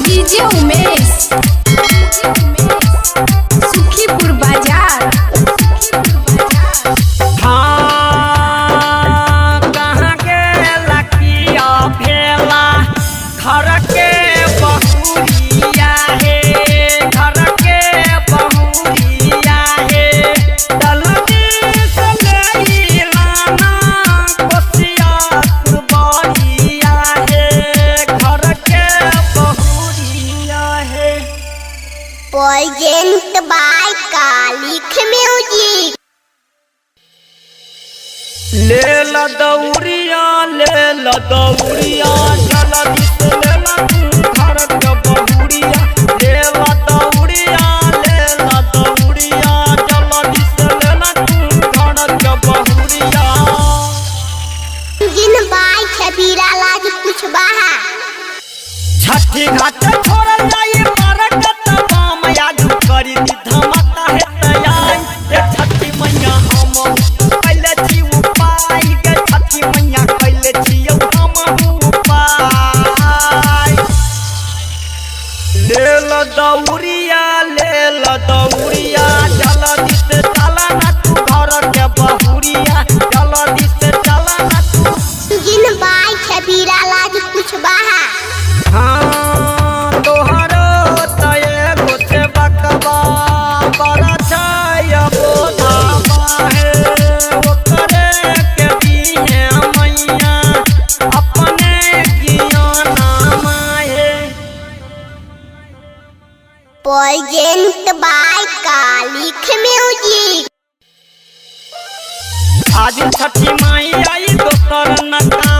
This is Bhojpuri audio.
डीजे उमेश सुखीपुर बाजार। हाँ कहाँ के लकिया भेला घर के बहुरिया है, घर के बहुरिया है। दलदी से ले लाना कोसिया कुर्बानिया है, घर के बहुरिया है। Present by Kalikh music. ले ला दौड़िया जल्दी से ले ला तू घर के बहुरिया। ले ला दौड़िया जल्दी से ले ला तू घर के बहुरिया। जिन बाय छबीरा लाज कुछ बाहा। छठी घाट छोड़ जाई मारक तबाम याद करी दी धमाता है तैयार। ये छठी मैया हम पहले छी उपाय के, छठी मैया पहले छी हम उपाय। ले ला दौड़िया जल्दी से चला ना तू घर के बहुरिया, जल्दी से चला ना तू। जिन बाय छबीरा लाज कुछ बाहा। हाँ तोहरो तये गोछे बकवा बड़ा छाया बोधावा है। ओकरे के दिए मैया अपने ज्ञाना माहे। Present by Kalikh music. आज छठी माई आई दोसर नका